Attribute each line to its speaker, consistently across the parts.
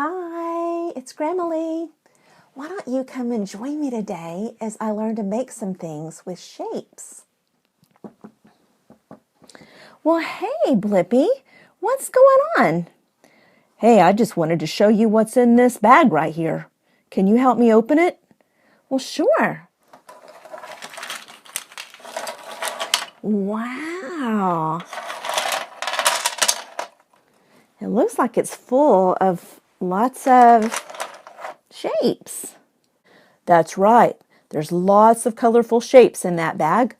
Speaker 1: Hi, it's Grammilee. Why don't you come and join me today as I learn to make some things with shapes? Well, hey, Blippi, what's going on?
Speaker 2: Hey, I just wanted to show you what's in this bag right here. Can you help me open it?
Speaker 1: Well, sure. Wow. It looks like it's full of lots of shapes.
Speaker 2: That's right. There's lots of colorful shapes in that bag.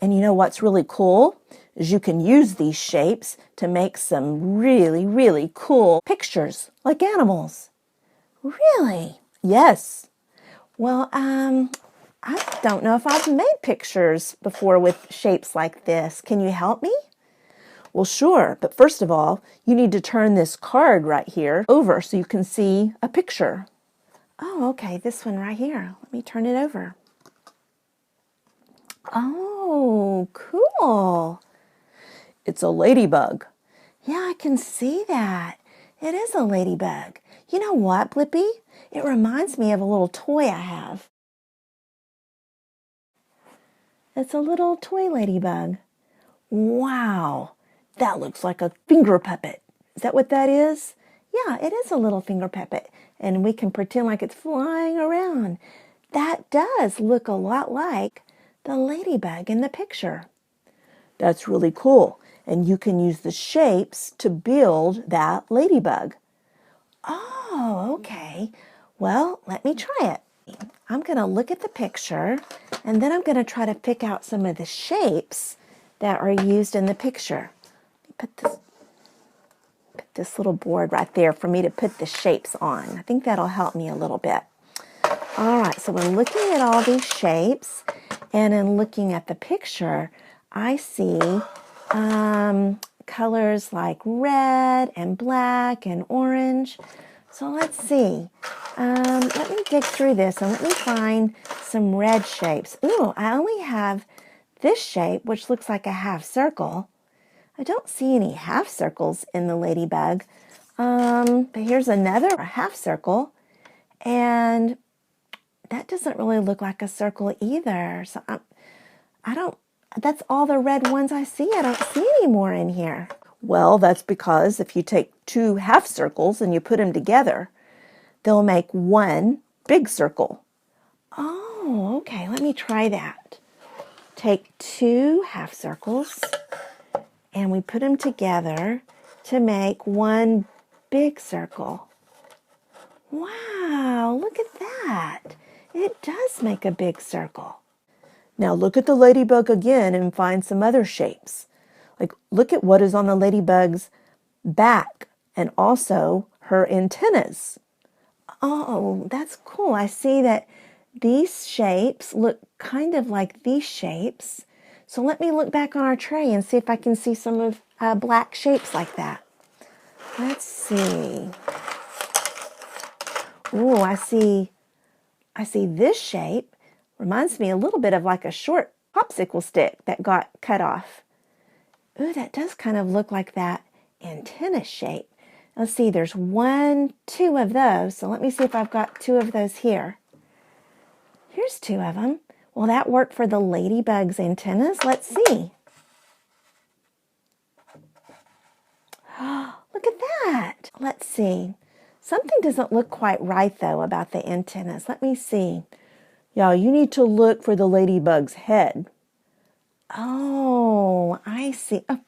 Speaker 2: And you know what's really cool? Is you can use these shapes to make some really cool pictures, like animals.
Speaker 1: Really?
Speaker 2: Yes.
Speaker 1: Well, I don't know if I've made pictures before with shapes like this. Can you help me?
Speaker 2: Well, sure. But first of all, you need to turn this card right here over so you can see a picture.
Speaker 1: Oh, okay, this one right here. Let me turn it over. Oh, cool.
Speaker 2: It's a ladybug.
Speaker 1: Yeah, I can see that. It is a ladybug. You know what, Blippi? It reminds me of a little toy I have. It's a little toy ladybug. Wow, that looks like a finger puppet. Is that what that is? Yeah, it is a little finger puppet, and we can pretend like it's flying around. That does look a lot like the ladybug in the picture.
Speaker 2: That's really cool. And you can use the shapes to build that ladybug.
Speaker 1: Oh, okay. Well, let me try it. I'm going to look at the picture, and then I'm going to try to pick out some of the shapes that are used in the picture. Put this little board right there for me to put the shapes on. I think that'll help me a little bit. All right, so when looking at all these shapes and in looking at the picture, I see colors like red and black and orange. So let's see. Let me dig through this and let me find some red shapes. Ooh, I only have this shape, which looks like a half circle. I don't see any half circles in the ladybug. But here's another half circle, and that doesn't really look like a circle either. So that's all the red ones I see. I don't see any more in here.
Speaker 2: Well, that's because if you take two half circles and you put them together, they'll make one big circle.
Speaker 1: Oh, okay. Let me try that. Take two half circles and we put them together to make one big circle. Wow, look at that. It does make a big circle.
Speaker 2: Now look at the ladybug again and find some other shapes. Like look at what is on the ladybug's back and also her antennas.
Speaker 1: Oh, that's cool. I see that these shapes look kind of like these shapes. So let me look back on our tray and see if I can see some of black shapes like that. Let's see. Ooh, I see this shape. Reminds me a little bit of like a short popsicle stick that got cut off. Ooh, that does kind of look like that antenna shape. Let's see, there's two of those. So let me see if I've got two of those here. Here's two of them. Will that work for the ladybug's antennas? Let's see. Look at that. Let's see. Something doesn't look quite right, though, about the antennas. Let me see.
Speaker 2: Yeah, you need to look for the ladybug's head.
Speaker 1: Oh, I see. Oh,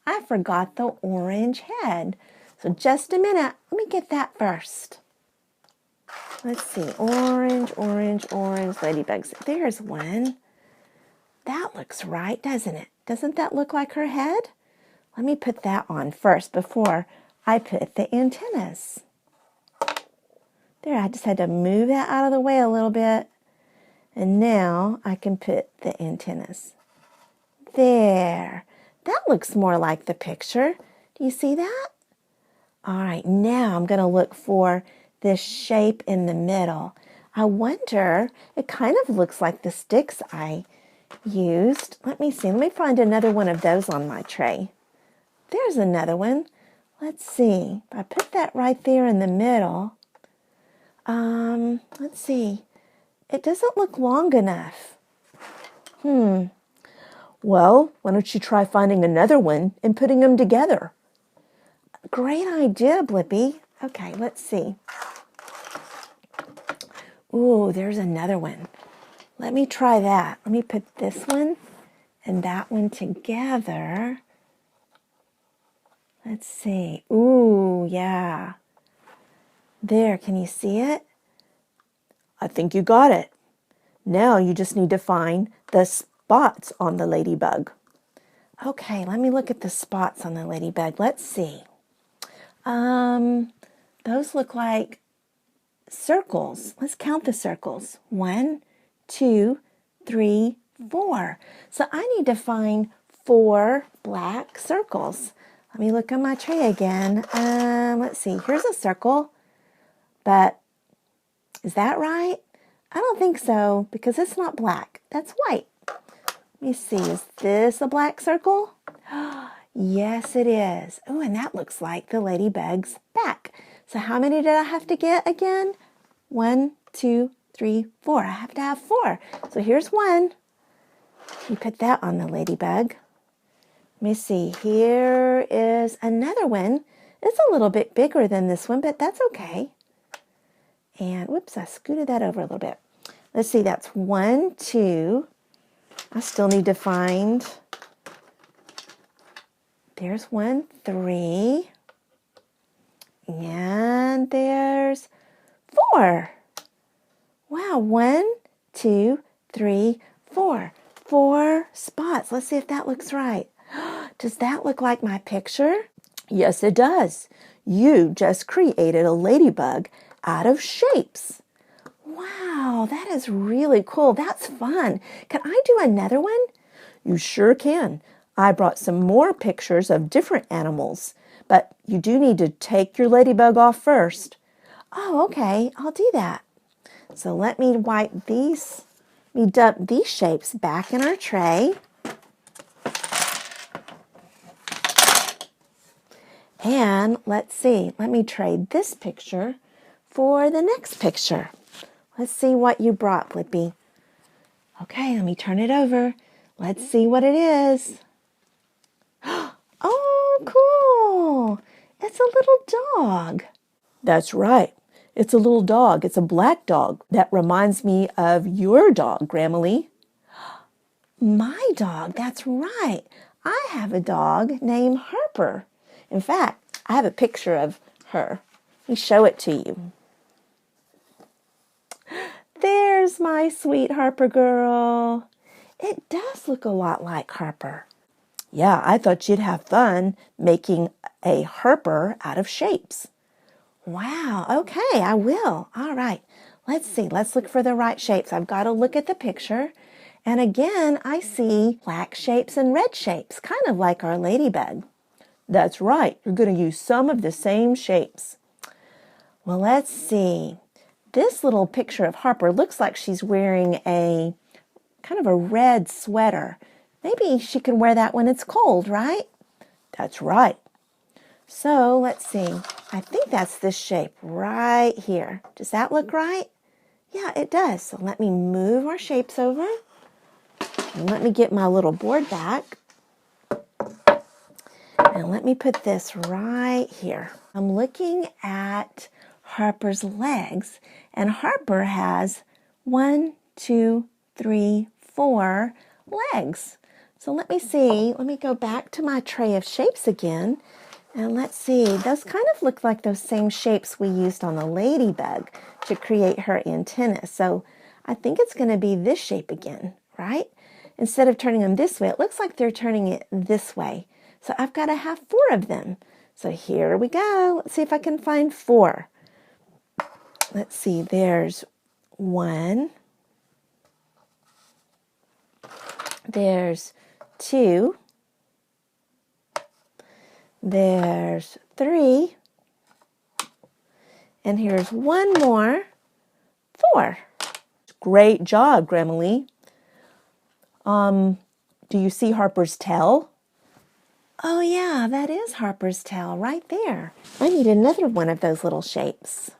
Speaker 1: I forgot the orange head. So just a minute. Let me get that first. Let's see. Orange, ladybugs. There's one. That looks right, doesn't it? Doesn't that look like her head? Let me put that on first before I put the antennas. There, I just had to move that out of the way a little bit. And now I can put the antennas. There. That looks more like the picture. Do you see that? All right, now I'm going to look for this shape in the middle. I wonder, it kind of looks like the sticks I used. Let me see. Let me find another one of those on my tray. There's another one. Let's see. If I put that right there in the middle, let's see. It doesn't look long enough.
Speaker 2: Well, why don't you try finding another one and putting them together?
Speaker 1: Great idea, Blippi. Okay, let's see. Ooh, there's another one. Let me try that. Let me put this one and that one together. Let's see. Ooh, yeah. There, can you see it?
Speaker 2: I think you got it. Now you just need to find the spots on the ladybug.
Speaker 1: Okay, let me look at the spots on the ladybug. Let's see. Those look like circles. Let's count the circles. 1, 2, 3, 4. So I need to find 4 black circles. Let me look on my tray again. Let's see. Here's a circle, but is that right? I don't think so because it's not black. That's white. Let me see. Is this a black circle? Yes, it is. Oh, and that looks like the ladybug's back. So how many did I have to get again? 1, 2, 3, 4. I have to have 4. So here's 1. You put that on the ladybug. Let me see. Here is another one. It's a little bit bigger than this one, but that's okay. And whoops, I scooted that over a little bit. Let's see. That's 1, 2. I still need to find. There's 1, 3. And there's 4. Wow, 1, 2, 3, 4. 4 spots. Let's see if that looks right. Does that look like my picture?
Speaker 2: Yes, it does. You just created a ladybug out of shapes.
Speaker 1: Wow, that is really cool. That's fun. Can I do another one?
Speaker 2: You sure can. I brought some more pictures of different animals, but you do need to take your ladybug off first.
Speaker 1: Oh, okay. I'll do that. So let me dump these shapes back in our tray. And let's see. Let me trade this picture for the next picture. Let's see what you brought, Blippi. Okay, let me turn it over. Let's see what it is. Oh, cool. It's a little dog.
Speaker 2: That's right. It's a little dog. It's a black dog. That reminds me of your dog, Grammilee.
Speaker 1: My dog, that's right. I have a dog named Harper. In fact, I have a picture of her. Let me show it to you. There's my sweet Harper girl. It does look a lot like Harper.
Speaker 2: Yeah, I thought you'd have fun making a Harper out of shapes.
Speaker 1: Wow, okay, I will. All right, let's see. Let's look for the right shapes. I've got to look at the picture. And again, I see black shapes and red shapes, kind of like our ladybug.
Speaker 2: That's right. You're going to use some of the same shapes.
Speaker 1: Well, let's see. This little picture of Harper looks like she's wearing a kind of a red sweater. Maybe she can wear that when it's cold, right?
Speaker 2: That's right.
Speaker 1: So let's see. I think that's this shape right here. Does that look right? Yeah, it does. So let me move our shapes over. And let me get my little board back. And let me put this right here. I'm looking at Harper's legs, and Harper has 1, 2, 3, 4 legs. So let me see. Let me go back to my tray of shapes again. And let's see. Those kind of look like those same shapes we used on the ladybug to create her antenna. So I think it's going to be this shape again, right? Instead of turning them this way, it looks like they're turning it this way. So I've got to have 4 of them. So here we go. Let's see if I can find 4. Let's see. There's 1. There's 2. There's 3. And here's 1 more. 4.
Speaker 2: Great job, Grammilee. Do you see Harper's tail?
Speaker 1: Oh yeah, that is Harper's tail right there. I need another one of those little shapes.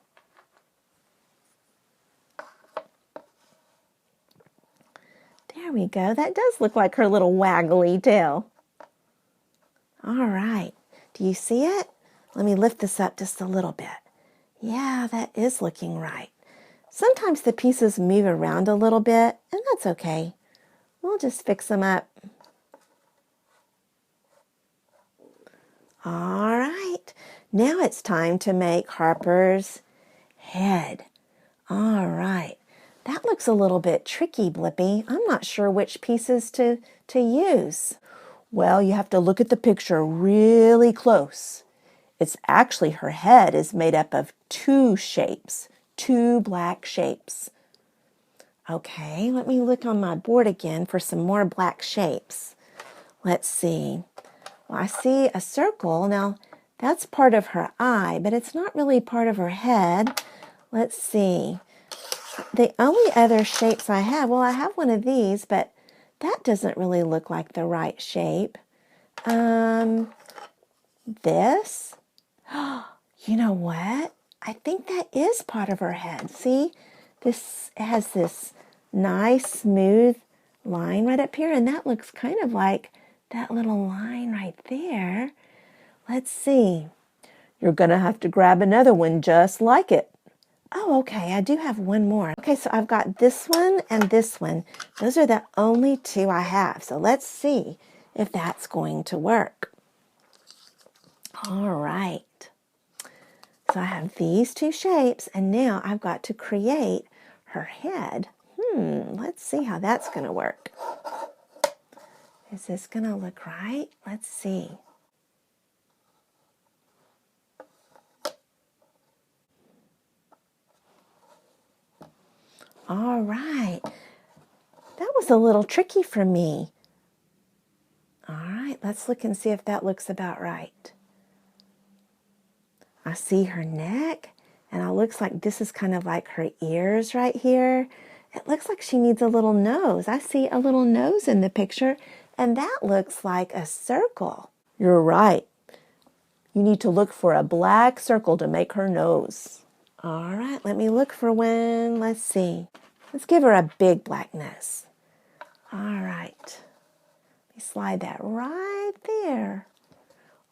Speaker 1: There we go. That does look like her little waggly tail. All right. Do you see it? Let me lift this up just a little bit. Yeah, that is looking right. Sometimes the pieces move around a little bit, and that's okay. We'll just fix them up. All right. Now it's time to make Harper's head. All right. That looks a little bit tricky, Blippi. I'm not sure which pieces to use. Well, you have to look at the picture really close. It's actually her head is made up of two shapes, two black shapes. Okay, let me look on my board again for some more black shapes. Let's see. Well, I see a circle. Now, that's part of her eye, but it's not really part of her head. Let's see. The only other shapes I have, well, I have one of these, but that doesn't really look like the right shape. This? You know what? I think that is part of her head. See? This has this nice smooth line right up here, and that looks kind of like that little line right there. Let's see. You're going to have to grab another one just like it. Oh, okay. I do have one more. Okay, so I've got this one and this one. Those are the only two I have. So let's see if that's going to work. All right. So I have these two shapes, and now I've got to create her head. Let's see how that's going to work. Is this going to look right? Let's see. All right. That was a little tricky for me. All right, let's look and see if that looks about right. I see her neck, and it looks like this is kind of like her ears right here. It looks like she needs a little nose. I see a little nose in the picture, and that looks like a circle. You're right. You need to look for a black circle to make her nose. All right, let me look for one. Let's see. Let's give her a big black nose. All right. Let me slide that right there.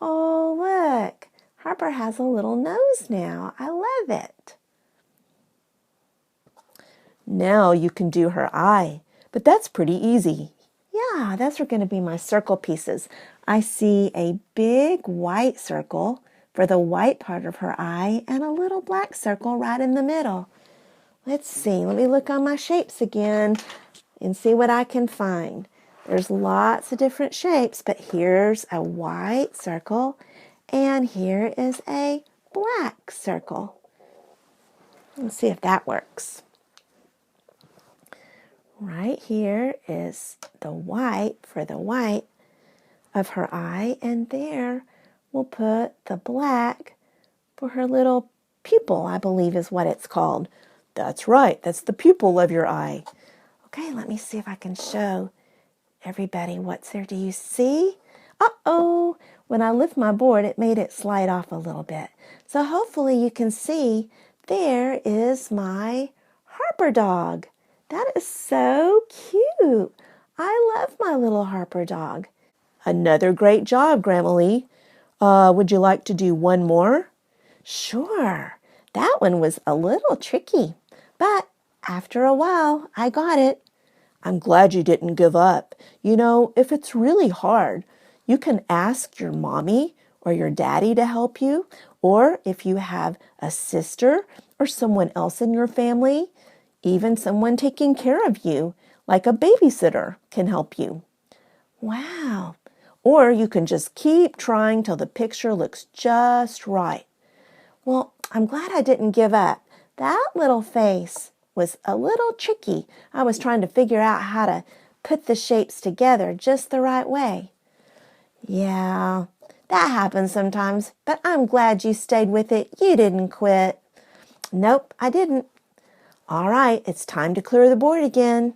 Speaker 1: Oh, look. Harper has a little nose now. I love it. Now you can do her eye, but that's pretty easy. Yeah, those are going to be my circle pieces. I see a big white circle for the white part of her eye and a little black circle right in the middle. Let's see. Let me look on my shapes again and see what I can find. There's lots of different shapes, but here's a white circle. And here is a black circle. Let's see if that works. Right here is the white for the white of her eye, and there we'll put the black for her little pupil, I believe is what it's called. That's right, that's the pupil of your eye. Okay, let me see if I can show everybody what's there. Do you see? Uh-oh! When I lift my board, it made it slide off a little bit. So hopefully you can see there is my Harper dog. That is so cute. I love my little Harper dog. Another great job, Grammilee. Would you like to do one more? Sure. That one was a little tricky, but after a while, I got it. I'm glad you didn't give up. You know, if it's really hard, you can ask your mommy or your daddy to help you, or if you have a sister or someone else in your family, even someone taking care of you, like a babysitter, can help you. Wow. Or you can just keep trying till the picture looks just right. Well, I'm glad I didn't give up. That little face was a little tricky. I was trying to figure out how to put the shapes together just the right way. Yeah, that happens sometimes, but I'm glad you stayed with it. You didn't quit. Nope, I didn't. All right, it's time to clear the board again.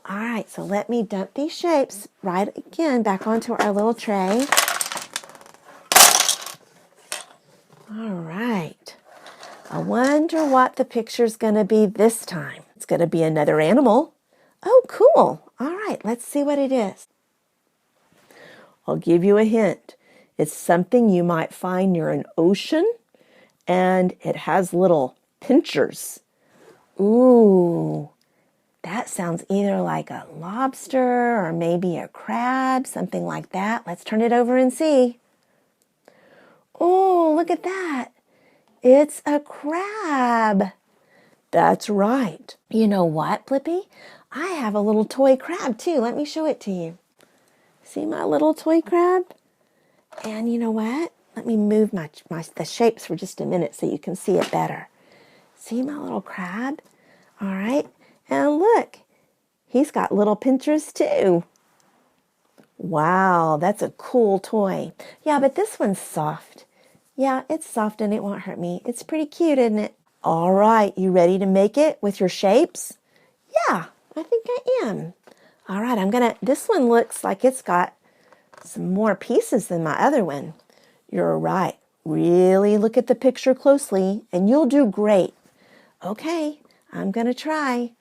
Speaker 1: All right, so let me dump these shapes right again back onto our little tray. All right. I wonder what the picture's going to be this time.
Speaker 2: It's going to be another animal.
Speaker 1: Oh, cool. All right, let's see what it is.
Speaker 2: I'll give you a hint. It's something you might find near an ocean, and it has little pinchers.
Speaker 1: Ooh, that sounds either like a lobster or maybe a crab, something like that. Let's turn it over and see. Oh, look at that. It's a crab.
Speaker 2: That's right.
Speaker 1: You know what, Blippi? I have a little toy crab too. Let me show it to you. See my little toy crab? And you know what? Let me move the shapes for just a minute so you can see it better. See my little crab? All right. And look, he's got little pinchers too.
Speaker 2: Wow, that's a cool toy.
Speaker 1: Yeah, but this one's soft. Yeah, it's soft and it won't hurt me. It's pretty cute, isn't it?
Speaker 2: All right, you ready to make it with your shapes?
Speaker 1: Yeah, I think I am. All right, this one looks like it's got some more pieces than my other one.
Speaker 2: You're right. Really look at the picture closely and you'll do great.
Speaker 1: Okay, I'm going to try.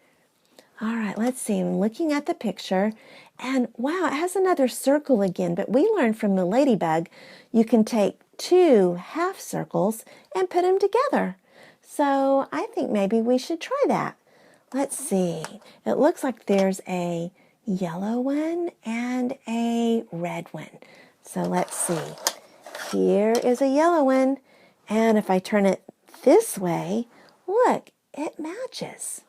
Speaker 1: All right, let's see. I'm looking at the picture and wow, it has another circle again, but we learned from the Ladybug you can take 2 half circles and put them together. So I think maybe we should try that. Let's see. It looks like there's a yellow one and a red one. So let's see. Here is a yellow one, and if I turn it this way, look, it matches.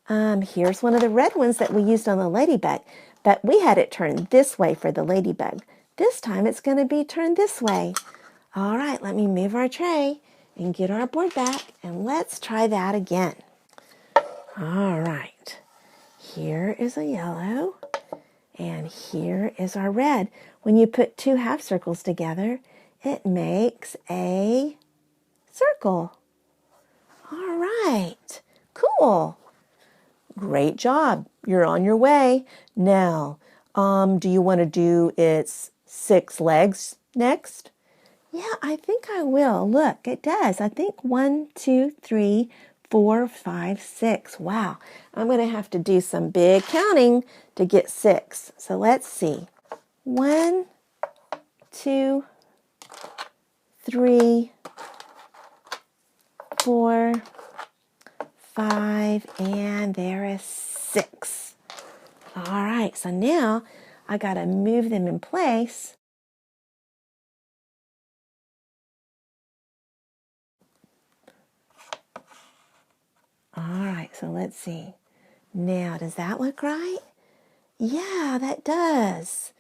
Speaker 1: Here's one of the red ones that we used on the Ladybug, but we had it turned this way for the Ladybug. This time it's going to be turned this way. All right, let me move our tray and get our board back, and let's try that again. All right, here is a yellow, and here is our red. When you put 2 half circles together, it makes a circle. All right, cool.
Speaker 2: Great job. You're on your way. Now, do you want to do its 6 legs next?
Speaker 1: Yeah, I think I will. Look, it does. I think 1, 2, 3, 4, 5, 6. Wow, I'm going to have to do some big counting to get 6. So let's see. 1, 2, 3, 4, 5, and there is 6. All right, so now I got to move them in place. All right, so let's see. Now, does that look right? Yeah, that does.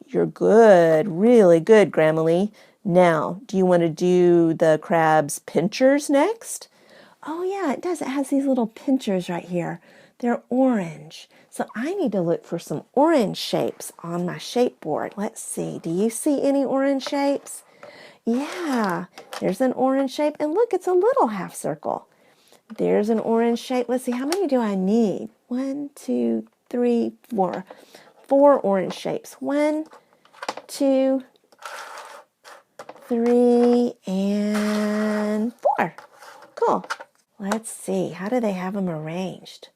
Speaker 2: You're good. Really good, Grammilee. Now, do you want to do the crab's pinchers next?
Speaker 1: Oh, yeah, it does. It has these little pinchers right here. They're orange. So I need to look for some orange shapes on my shape board. Let's see. Do you see any orange shapes? Yeah, there's an orange shape. And look, it's a little half circle. There's an orange shape. Let's see, how many do I need? 1, 2, 3, 4. 4 orange shapes. 1, 2, 3, and 4. Cool. Let's see, how do they have them arranged?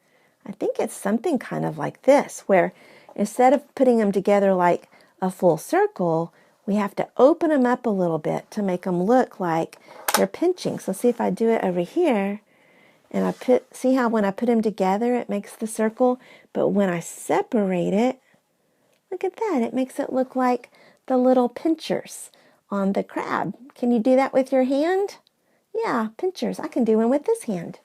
Speaker 1: I think it's something kind of like this, where instead of putting them together like a full circle, we have to open them up a little bit to make them look like they're pinching. So see if I do it over here, and see how when I put them together, it makes the circle, but when I separate it, look at that, it makes it look like the little pinchers on the crab. Can you do that with your hand? Yeah, pinchers. I can do one with this hand.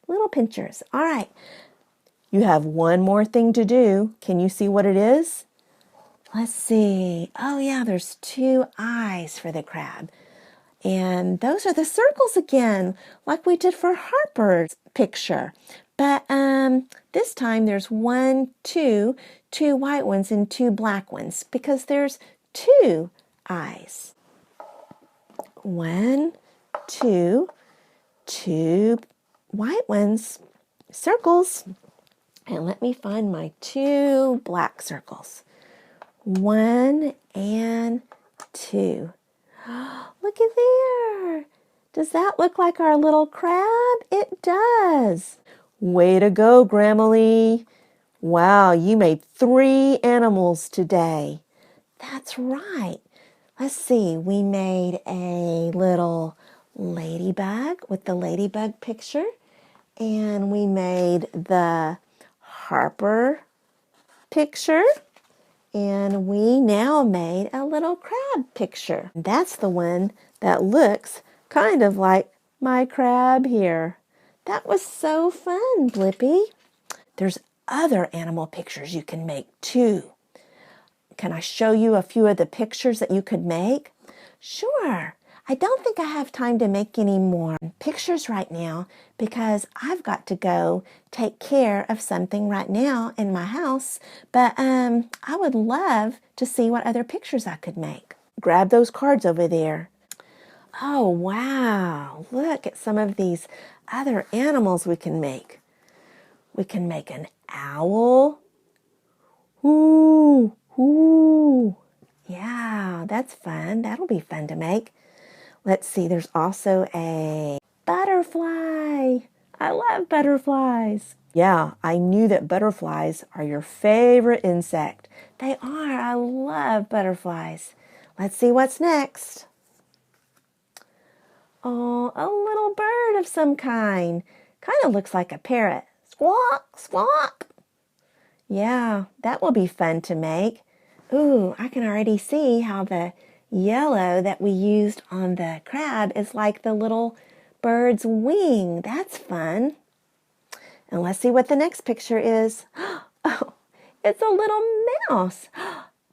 Speaker 1: Little pinchers. All right.
Speaker 2: You have one more thing to do. Can you see what it is?
Speaker 1: Let's see. Oh, yeah, there's 2 eyes for the crab. And those are the circles again, like we did for Harper's picture. But this time there's 1, 2 white ones and 2 black ones because there's 2 eyes. 1, 2, 2 white ones, circles. And let me find my 2 black circles. 1 and 2. Look at there. Does that look like our little crab? It does.
Speaker 2: Way to go, Grammilee. Wow, you made 3 animals today.
Speaker 1: That's right. Let's see. We made a little ladybug with the ladybug picture. And we made the Harper picture. And we now made a little crab picture. That's the one that looks kind of like my crab here. That was so fun, Blippi.
Speaker 2: There's other animal pictures you can make too. Can I show you a few of the pictures that you could make?
Speaker 1: Sure. I don't think I have time to make any more pictures right now because I've got to go take care of something right now in my house. But I would love to see what other pictures I could make.
Speaker 2: Grab those cards over there.
Speaker 1: Oh, wow. Look at some of these other animals we can make. We can make an owl.
Speaker 2: Ooh, ooh.
Speaker 1: Yeah, that's fun. That'll be fun to make. Let's see, there's also a butterfly. I love butterflies.
Speaker 2: Yeah, I knew that butterflies are your favorite insect.
Speaker 1: They are. I love butterflies. Let's see what's next. Oh, a little bird of some kind. Kind of looks like a parrot. Squawk, squawk. Yeah, that will be fun to make. Ooh, I can already see how the yellow that we used on the crab is like the little bird's wing. That's fun. And let's see what the next picture is. Oh, it's a little mouse.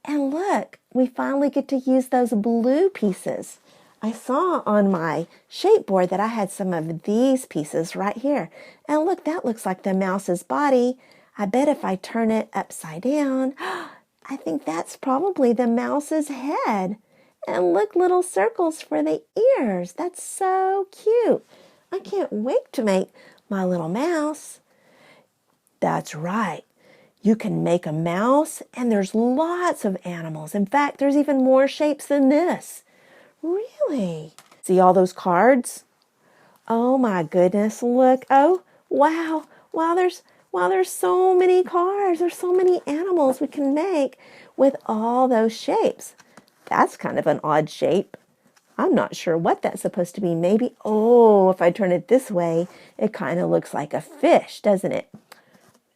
Speaker 1: And look, we finally get to use those blue pieces. I saw on my shape board that I had some of these pieces right here. And look, that looks like the mouse's body. I bet if I turn it upside down, I think that's probably the mouse's head. And look, little circles for the ears. That's so cute. I can't wait to make my little mouse.
Speaker 2: That's right. You can make a mouse, and there's lots of animals. In fact, there's even more shapes than this.
Speaker 1: Really?
Speaker 2: See all those cards?
Speaker 1: Oh my goodness, look. Oh, wow. Wow, there's so many cars. There's so many animals we can make with all those shapes.
Speaker 2: That's kind of an odd shape.
Speaker 1: I'm not sure what that's supposed to be. Maybe, oh, if I turn it this way, it kind of looks like a fish, doesn't it?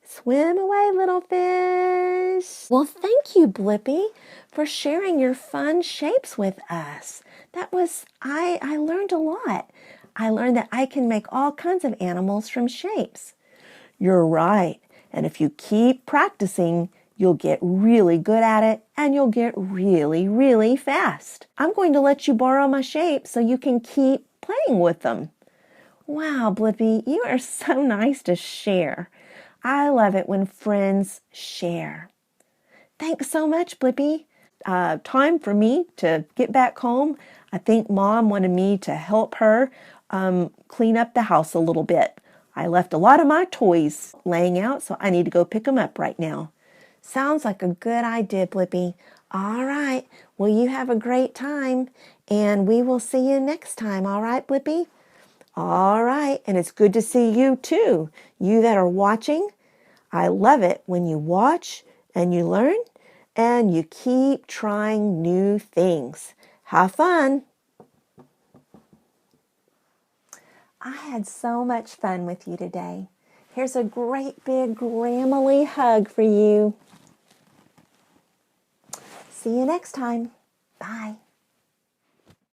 Speaker 1: Swim away, little fish. Well, thank you, Blippi, for sharing your fun shapes with us. I learned a lot. I learned that I can make all kinds of animals from shapes.
Speaker 2: You're right. And if you keep practicing, you'll get really good at it and you'll get really, really fast.
Speaker 1: I'm going to let you borrow my shapes so you can keep
Speaker 2: playing with them.
Speaker 1: Wow, Blippi, you are so nice to share. I love it when friends share. Thanks so much, Blippi.
Speaker 2: Time for me to get back home. I think Mom wanted me to help her clean up the house a little bit. I left a lot of my toys laying out, so I need to go pick them up right now.
Speaker 1: Sounds like a good idea, Blippi. All right. Well, you have a great time, and we will see you next time. All right, Blippi?
Speaker 2: All right. And it's good to see you too. You that are watching. I love it when you watch and you learn and you keep trying new things. Have fun.
Speaker 1: I had so much fun with you today. Here's a great big Grammilee hug for you. See you next time. Bye.